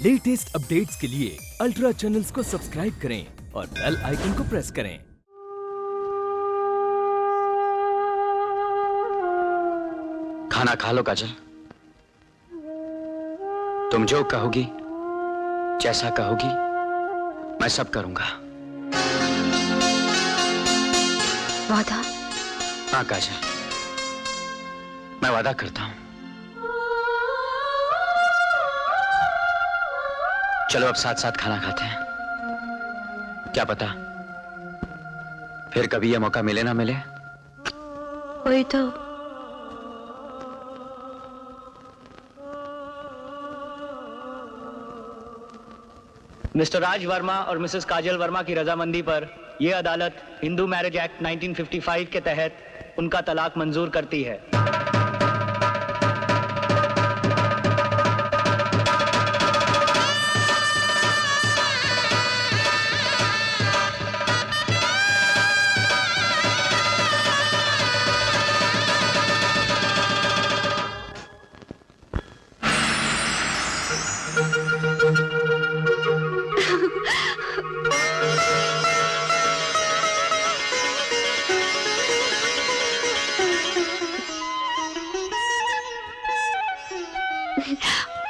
Latest updates के लिए ultra channels को सब्सक्राइब करें और बेल आइकन को प्रेस करें। खाना खा लो काजल। तुम जो कहोगी, जैसा कहोगी, मैं सब करूंगा। वादा? हाँ काजल, मैं वादा करता हूं। चलो अब साथ साथ खाना खाते हैं। क्या पता फिर कभी यह मौका मिले ना मिले। वही तो। मिस्टर राज वर्मा और मिसेस काजल वर्मा की रजामंदी पर यह अदालत हिंदू मैरिज एक्ट 1955 के तहत उनका तलाक मंजूर करती है।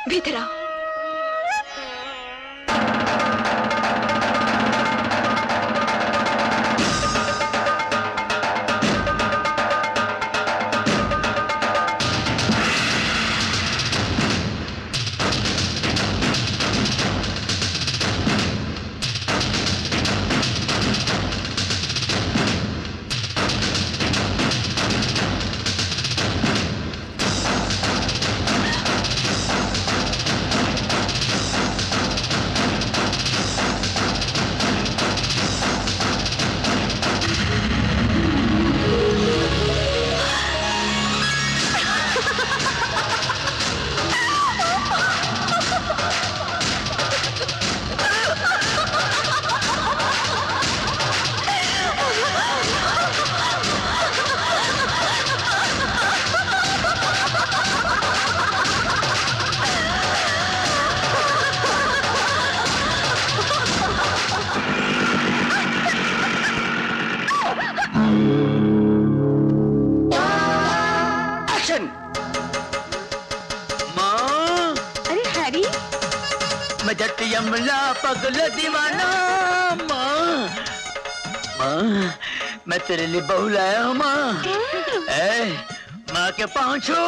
भीतर आओ। जट यमला पगल दीवाना। माँ मैं तेरे लिए बहू लाया हूँ माँ। माँ के पाँचो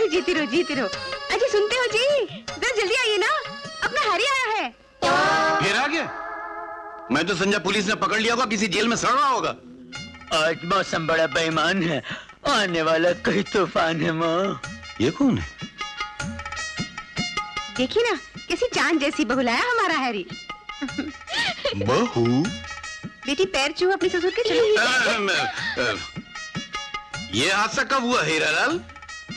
जीती रहो। अजी सुनते हो जी? जरा जल्दी आइए ना, अपना हैरी आया है। फिर आ गया? मैं तो समझा पुलिस ने पकड़ लिया होगा, किसी जेल में सड़ रहा होगा। आज मौसम बड़ा बेईमान है, आने वाला कई तूफान है माँ। ये कौन है? देखिए ना, किसी चांद जैसी बहू लाया हमारा हैरी। बहू? बेटी पैर छू अपने ससुर के। चलो। ये हादसा कब हुआ हीरालाल?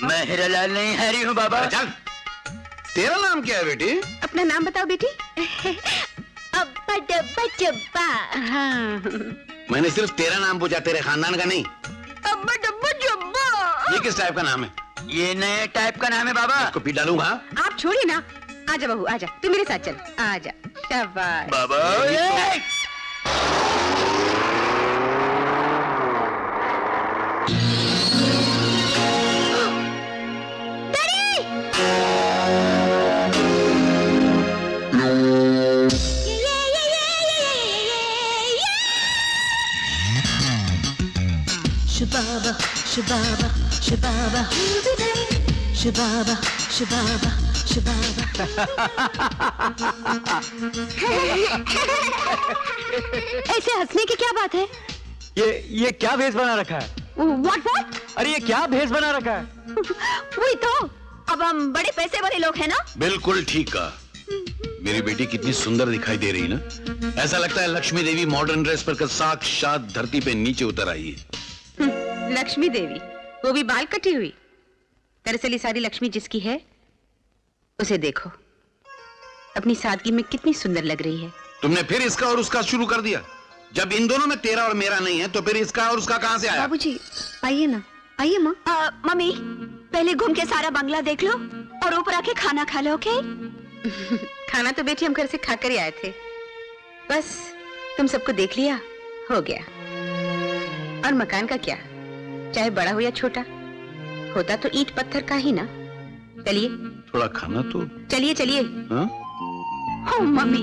मैं हीरालाल नहीं, हैरी हूँ बाबा। चल, तेरा नाम क्या है बेटी? अपना नाम बताओ बेटी। अब्बा डब्बा चब्बा। हाँ। मैंने सिर्फ तेरा नाम पूछा, तेरे खानदान का नहीं। अब्बा डब्बा चब्बा। ये किस टाइप का नाम है? ये नए टाइप का नाम है बाबा। इसको पी डालूंगा। आप छोड़िए ना, आजा बहू आजा, तू मेरे साथ चल, आजा। शाबाश बाबा। Shababa, shababa, shababa, shababa, shababa, shababa. ऐसे हंसने की क्या बात है? ये क्या भेष बना रखा है? What? अरे ये क्या भेष बना रखा है? वही तो, अब हम बड़े पैसे वाले लोग हैं ना। बिल्कुल ठीक कहा। मेरी बेटी कितनी सुंदर दिखाई दे रही ना। ऐसा लगता है लक्ष्मी देवी मॉडर्न ड्रेस पर साक्षात धरती पे नीचे उतर आई है। लक्ष्मी देवी, वो भी बाल कटी हुई। दरअसल ये सारी लक्ष्मी जिसकी है, उसे देखो, अपनी सादगी में कितनी सुंदर लग रही है। तुमने फिर इसका और उसका शुरू कर दिया। जब इन दोनों में तेरा और मेरा नहीं है तो फिर इसका और उसका कहां से आया? बाबूजी आइए ना, आइए माँ। मम्मी पहले घूम के सारा बंगला देख लो, और ऊपर आके खाना खा लो, ओके? खाना तो बेटी हम घर से खाकर ही आए थे, बस तुम सबको देख लिया, हो गया। और मकान का क्या, चाहे बड़ा हो या छोटा, होता तो ईंट पत्थर का ही ना। चलिए थोड़ा खाना तो। चलिए चलिए। हाँ? हो मम्मी।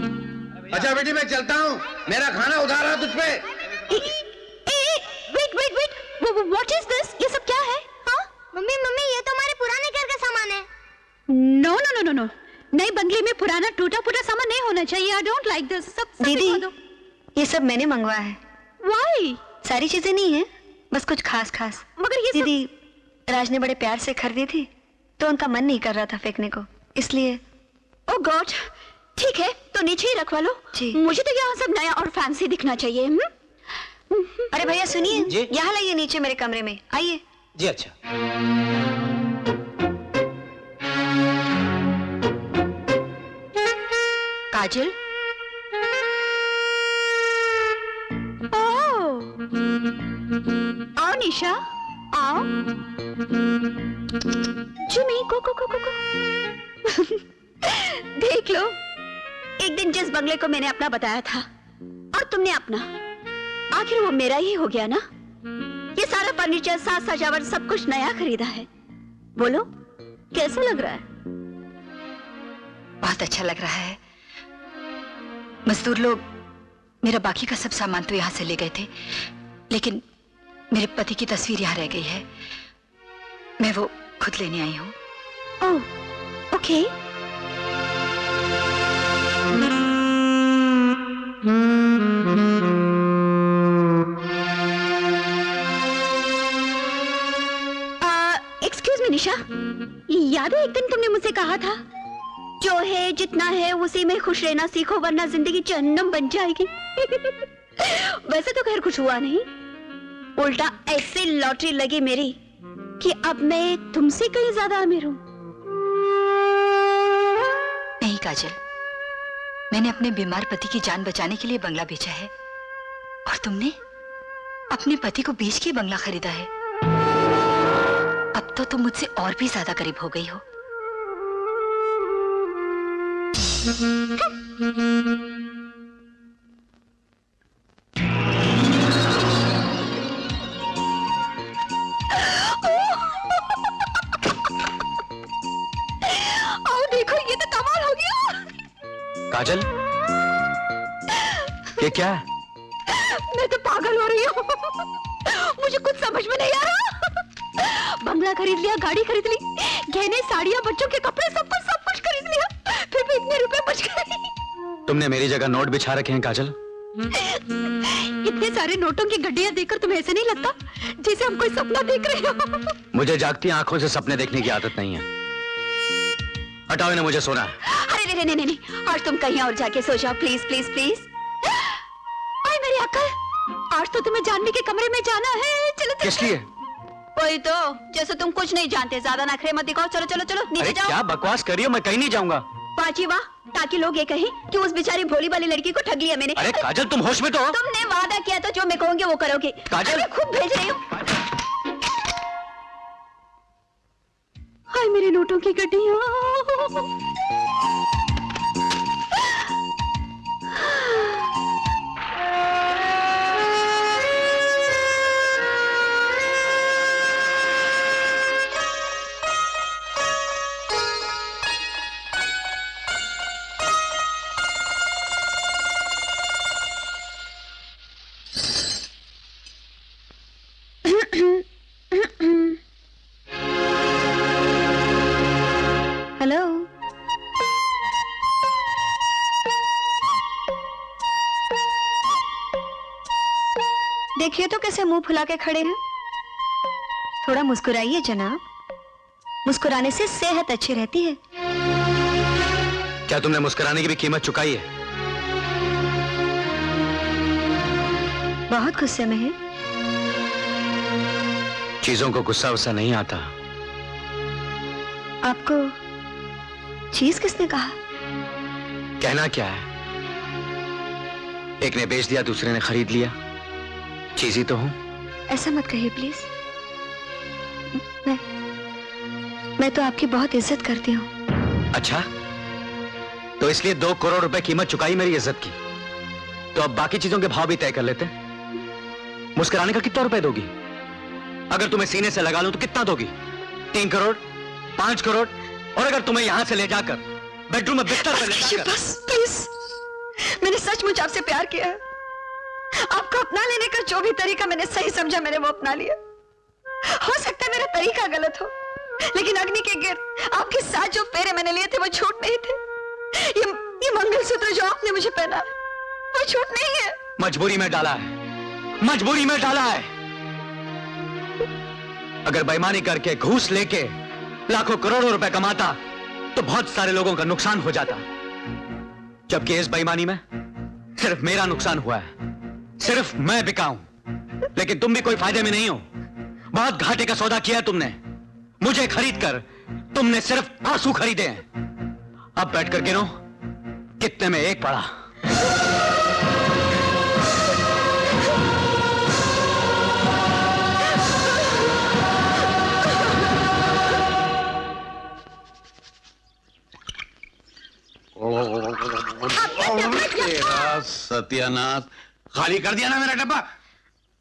अच्छा बेटी मैं चलता हूँ, मेरा खाना उधार है तुझ पे। Wait wait wait, what is this? ये सब क्या है? हाँ मम्मी मम्मी, ये तो हमारे पुराने घर का सामान है। No no no no no, नए बंगले में पुराना टूटा फूटा सामान नहीं होना चाहिए। I don't like this. सब दीदी, ये सब मैंने मंगवाया है। व्हाई? सारी चीजें नहीं है, बस कुछ खास खास। मगर ये दीदी, राज ने बड़े प्यार से खरीदी थी, तो उनका मन नहीं कर रहा था फेंकने को, इसलिए। ओह गॉड, ठीक है तो नीचे ही रखवा लो जी। मुझे तो यहाँ सब नया और फैंसी दिखना चाहिए। अरे भैया जी। सुनिए, यहाँ लाइए नीचे मेरे कमरे में, आइए। जी अच्छा। काजल, ओह, आओ निशा, आओ। जिमी, को देख लो, एक दिन जिस बंगले को मैंने अपना बताया था और तुमने अपना, आखिर वो मेरा ही हो गया ना। ये सारा फर्नीचर, साज सजावट, सब कुछ नया खरीदा है। बोलो कैसा लग रहा है? बहुत अच्छा लग रहा है। मजदूर लोग मेरा बाकी का सब सामान तो यहाँ से ले गए थे, लेकिन मेरे पति की तस्वीर यहाँ रह गई है। मैं वो खुद लेने आई हूँ। Oh okay. एक्सक्यूज मी निशा, याद है एक दिन तुमने मुझसे कहा था, जो है जितना है उसी में खुश रहना सीखो वरना जिंदगी जहन्नम बन जाएगी। वैसे तो खैर कुछ हुआ नहीं, उल्टा ऐसी लॉटरी लगी मेरी कि अब मैं तुमसे कहीं ज्यादा अमीर हूं। नहीं काजल, मैंने अपने बीमार पति की जान बचाने के लिए बंगला बेचा है, और तुमने अपने पति को बेच के बंगला खरीदा है। अब तो तुम मुझसे और भी ज्यादा करीब हो गई हो। आओ देखो, ये तो कमाल हो गया। काजल, ये क्या है? मैं तो पागल हो रही हूँ, मुझे कुछ समझ में नहीं आ रहा। बंगला खरीद लिया, गाड़ी खरीद ली, गहने, साड़ियाँ, बच्चों के कपड़े, सब कुछ खरीद लिया, फिर भी इतने रुपए बच गए। तुमने मेरी जगह नोट बिछा रखे हैं काजल। इतने सारे नोटों की गड्डियाँ देखकर तुम्हें ऐसे नहीं लगता जैसे हम कोई सपना देख रहे हो? मुझे जागती आंखों से सपने देखने की आदत नहीं है। हटाओ इन्हें, मुझे सोना है। अरे नहीं नहीं नहीं, आज तुम कहीं और जाके सो जाओ, प्लीज प्लीज प्लीज। ओए मेरी अक्ल, आज तो तुम्हें जानवी के कमरे में जाना है। चलो किस लिए? वही तो, जैसे तुम कुछ नहीं जानते, ज्यादा नखरे मत दिखाओ। चलो चलो चलो नीचे अरे जाओ। क्या बकवास कर रही हो, मैं कहीं नहीं जाऊंगा। बाजी वाह, ताकि लोग ये कहें कि उस बेचारी भोली वाली लड़की को ठग लिया मैंने। अरे काजल, तुम होश में तो हो? तुमने वादा किया तो जो मैं कहूंगी वो करोगे। काजल, खूब भेज रही हूँ। हाय मेरे नोटों की गड्डियाँ। हेलो, देखिए तो कैसे मुंह फुला के खड़े हैं। थोड़ा मुस्कुराइए जनाब, मुस्कुराने से सेहत अच्छी रहती है। क्या तुमने मुस्कुराने की भी कीमत चुकाई है? बहुत गुस्से में है। चीजों को गुस्सा वुस्सा नहीं आता। आपको चीज किसने कहा? कहना क्या है, एक ने बेच दिया, दूसरे ने खरीद लिया, चीज ही तो हूं। ऐसा मत कहिए प्लीज। मैं तो आपकी बहुत इज्जत करती हूँ। अच्छा, तो इसलिए 2 करोड़ रुपए कीमत चुकाई मेरी इज्जत की। तो अब बाकी चीजों के भाव भी तय कर लेते हैं। मुस्कुराने का कितना रुपए दोगी? अगर तुम्हें सीने से लगा लूं तो कितना दोगी? 3 करोड़, 5 करोड़? और अगर तुम्हें यहां से ले जाकर बेडरूम में बिस्तर पर ले जाकर... बस प्लीज, मैंने सचमुच आपसे प्यार किया है। आपको अपना लेने का जो भी तरीका मैंने सही समझा, मैंने वो अपना लिया। हो सकता है मेरा तरीका गलत हो, लेकिन अग्नि के गिर्द आपके साथ जो फेरे मैंने लिए थे वो झूठ नहीं थे। ये मंगलसूत्र जो आपने मुझे पहना वो झूठ नहीं है। मजबूरी में डाला है, मजबूरी में डाला है। अगर बेईमानी करके घूस लेके लाखों करोड़ों रुपए कमाता तो बहुत सारे लोगों का नुकसान हो जाता, जबकि इस बेईमानी में सिर्फ मेरा नुकसान हुआ है। सिर्फ मैं बिका हूं, लेकिन तुम भी कोई फायदे में नहीं हो। बहुत घाटे का सौदा किया तुमने। मुझे खरीदकर तुमने सिर्फ आंसू खरीदे हैं। अब बैठकर गिनो कितने में एक पड़ा। तेरा सत्यानाश, खाली कर दिया ना मेरा डब्बा।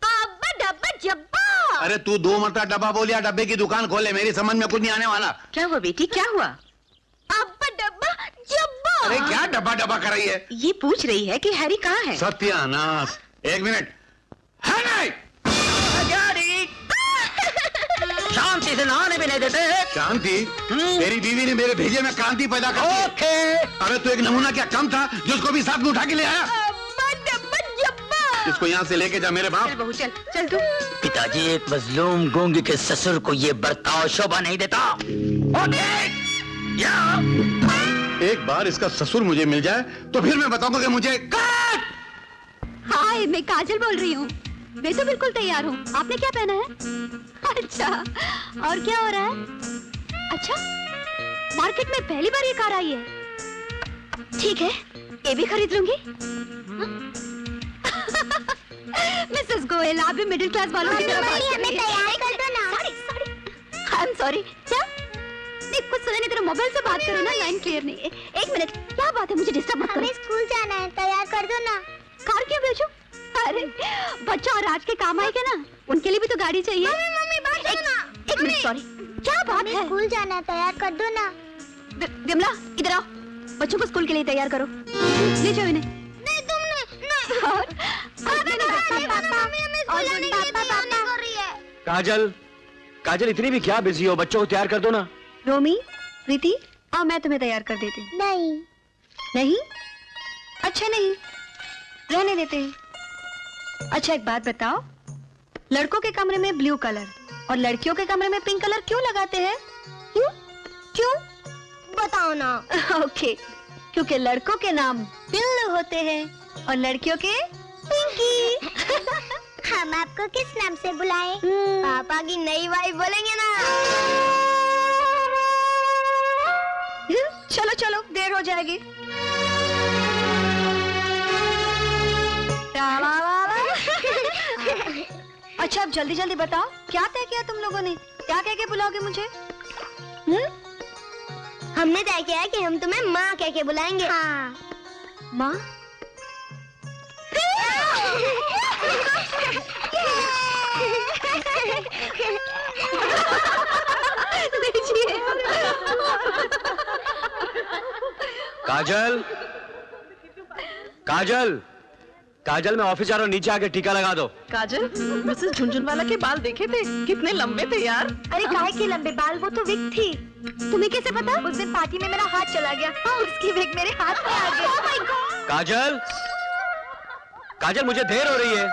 अब्बा डब्बा जब्बा। अरे तू 2 मरतबा डब्बा बोलिया, डब्बे की दुकान खोले, मेरी समझ में कुछ नहीं आने वाला। क्या हुआ बेटी, क्या हुआ? अब्बा डब्बा जब्बा। अरे क्या डब्बा डब्बा कर रही है? ये पूछ रही है कि हैरी कहाँ है। सत्यानाश, 1 मिनट। है नहीं? शांति से नहाने भी नहीं देते। शांति? तेरी बीवी ने मेरे भेजे में क्रांति पैदा कर दी। ओके। अरे तू एक नमूना क्या कम था जो उसको भी साथ में उठा के ले आया? अब्बा डब्बा जब्बा। इसको यहाँ से लेके जा मेरे बाप। चल बहू चल, चल तू। पिताजी, एक मजलूम गूंगी के ससुर को ये बर्ताव शोभा नहीं देता। एक बार इसका ससुर मुझे मिल जाए तो फिर मैं बताऊंगा कि मुझे... हाय, मैं काजल बोल रही हूँ। मैं तो बिल्कुल तैयार हूँ। आपने क्या पहना है? अच्छा, और क्या हो रहा है? अच्छा, मार्केट में पहली बार ये कार आई है। ठीक है, ये भी खरीद लूंगी। मिसेस गोयल, आप भी मिडिल क्लास वालों की तरह बात कर रही हैं। तैयार कर दो ना। I am sorry. क्या? नहीं, कुछ सुना नहीं, तेरा मोबाइल से बात करो ना, लाइन क्लियर नहीं है। 1 मिनट, क्या बात है? मुझे डिस्टर्ब मत करो। हमें स्कूल जाना है, तैयार कर दो ना। कार क्यों भेजूं? अरे बच्चा और आज के काम आएगा ना, उनके लिए भी तो गाड़ी चाहिए। मम्मी बात करो ना। 1 मिनट, सॉरी। क्या बात है? स्कूल जाना है, तैयार कर दो ना। विमला, इधर आओ। बच्चों को स्कूल के लिए तैयार करो। ले जाओ इन्हें। नहीं, तुमने नहीं। काजल, काजल इतनी भी क्या बिजी हो? बच्चों को तैयार कर दो ना। रोमी, प्रीति, आओ मैं तुम्हें तैयार कर देती हूँ। नहीं। नहीं? अच्छा नहीं, रहने देते हैं। अच्छा एक बात बताओ, लड़कों के कमरे में ब्लू कलर और लड़कियों के कमरे में पिंक कलर क्यों लगाते हैं? क्यों? क्यों? बताओ ना। ओके, क्योंकि लड़कों के नाम बिल्लू होते हैं और लड़कियों के पिंकी। हम आपको किस नाम से बुलाएं? पापा की नई वाइफ बोलेंगे ना। चलो चलो, देर हो जाएगी। अच्छा अब जल्दी जल्दी बताओ, क्या तय किया तुम लोगों ने? क्या कह के बुलाओगे मुझे? हमने तय किया है कि हम तुम्हें माँ कह के बुलाएंगे। हाँ। माँ? काजल, काजल, काजल, मैं ऑफिस जा रहा हूँ, नीचे आके टीका लगा दो। काजल, मिसेस झुनझुनवाला के बाल देखे थे? कितने लंबे थे यार। अरे काहे के लंबे बाल? वो तो विग थी। तुम्हें कैसे पता? उस दिन पार्टी में मेरा हाथ चला गया और उसकी विग मेरे हाथ में आ गई। Oh my God! काजल, काजल, मुझे देर हो रही है।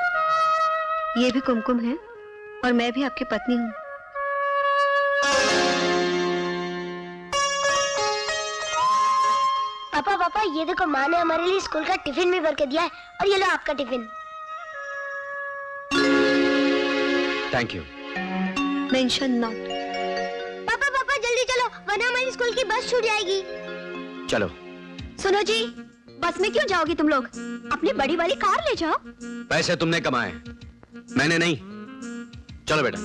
ये भी कुमकुम है और मैं भी आपकी पत्नी हूँ। पापा पापा, ये देखो, माँ ने हमारे लिए स्कूल का टिफिन भी भर के दिया है और ये लो आपका tiffin. Thank you. Mention not. पापा पापा जल्दी चलो, वरना हमारी स्कूल की बस छूट जाएगी। चलो। सुनो जी, बस में क्यों जाओगी तुम लोग? अपनी बड़ी वाली कार ले जाओ। पैसे तुमने कमाए, मैंने नहीं। चलो बेटा।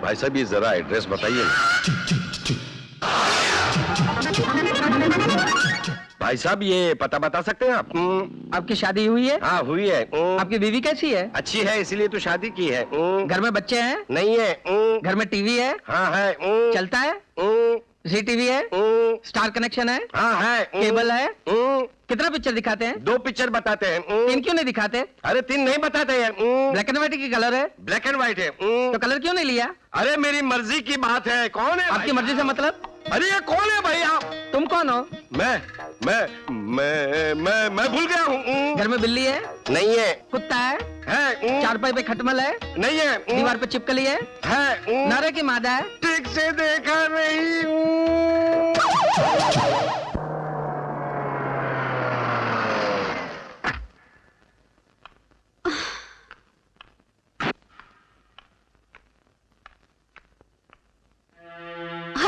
भाई साहब ये जरा एड्रेस बताइए। भाई साहब ये पता बता सकते हैं आप? आपकी शादी हुई है? हाँ हुई है। आपकी बीवी कैसी है? अच्छी है, इसीलिए तो शादी की है। घर में बच्चे हैं? नहीं है। घर में टीवी है? हाँ है। चलता है? जी टीवी है? स्टार कनेक्शन है? हाँ है। केबल है? कितना पिक्चर दिखाते हैं? 2 पिक्चर बताते हैं। तीन क्यों नहीं दिखाते? अरे 3 नहीं बताते हैं। ब्लैक एंड व्हाइट की कलर है? ब्लैक एंड व्हाइट है। तो कलर क्यों नहीं लिया? अरे मेरी मर्जी की बात है। कौन है आपकी भाई? मर्जी से मतलब? अरे ये कौन है भाई आप? तुम कौन हो? मैं भूल गया हूँ। घर में बिल्ली है? नहीं है। कुत्ता है? है। चारपाई पे खटमल है? नहीं है। दीवार पे चिपकली है? है। नारे की मादा है? ठीक से देखा नहीं हूँ।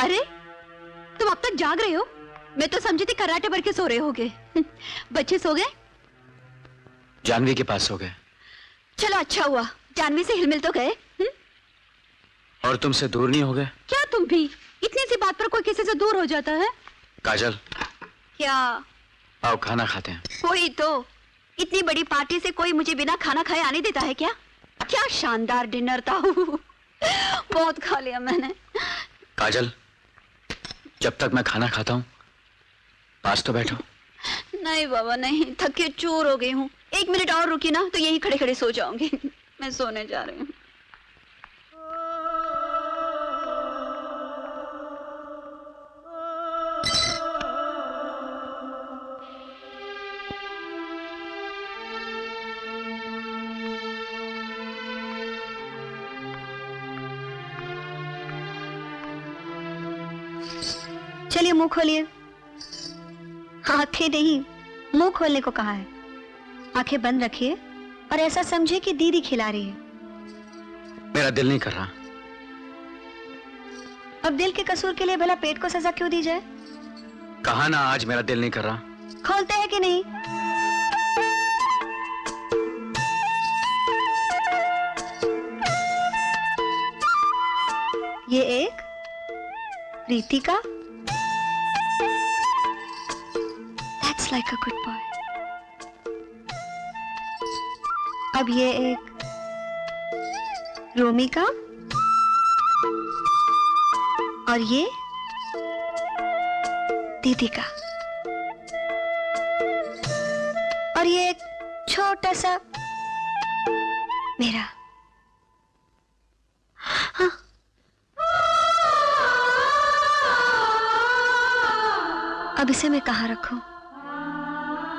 अरे तुम अब तक जाग रहे हो? मैं तो समझी थी कराटे भर के सो रहे होगे। बच्चे सो गए? जानवी के पास हो गए। चलो अच्छा हुआ, जानवी से हिलमिल तो गए। और तुमसे दूर नहीं हो गए? क्या तुम भी इतनी सी बात पर कोई किसी से दूर हो जाता है? काजल क्या? आओ खाना खाते हैं। कोई तो इतनी बड़ी पार्टी से कोई मुझे बिना खाना खाए आने देता है क्या? क्या शानदार डिनर था। बहुत खा लिया मैंने। काजल जब तक मैं खाना खाता हूँ पास तो बैठो। नहीं बाबा नहीं, थक के चूर हो गई हूँ। 1 मिनट और रुकी ना तो यही खड़े खड़े सो जाऊंगी। मैं सोने जा रही हूँ। चलिए मुंह खोलिए। आंखें नहीं, मुंह खोलने को कहा है। आंखें बंद रखिए और ऐसा समझिए कि दीदी खिला रही है। मेरा दिल नहीं कर रहा। अब दिल के कसूर के लिए भला पेट को सजा क्यों दी जाए? कहा ना आज मेरा दिल नहीं कर रहा। खोलते हैं कि नहीं? ये एक प्रीति का। That's like a good boy. अब ये एक रोमी का और ये दीदी का और ये एक छोटा सा मेरा। हाँ। अब इसे मैं कहाँ रखूं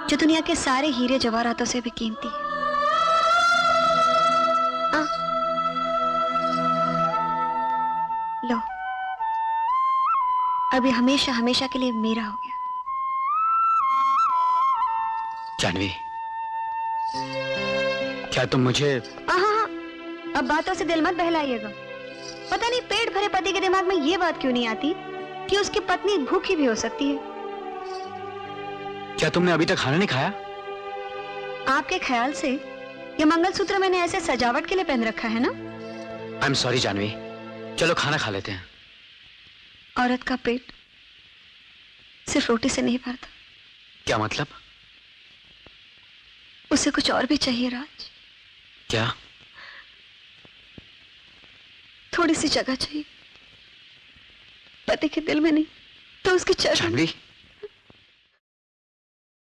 जो दुनिया के सारे हीरे जवाहरातों से भी कीमती है? लो, अभी हमेशा हमेशा के लिए मेरा हो गया। जानवी क्या तुम मुझे? हाँ, अब बातों से दिल मत बहलाइएगा। पता नहीं पेट भरे पति के दिमाग में ये बात क्यों नहीं आती कि उसकी पत्नी भूखी भी हो सकती है। क्या तुमने अभी तक खाना नहीं खाया? आपके ख्याल से ये मंगलसूत्र मैंने ऐसे सजावट के लिए पहन रखा है ना? आई एम सॉरी जानवी, चलो खाना खा लेते हैं। औरत का पेट सिर्फ रोटी से नहीं भरता। क्या मतलब? उसे कुछ और भी चाहिए राज। क्या? थोड़ी सी जगह चाहिए, पति के दिल में नहीं तो उसके चरण। जानवी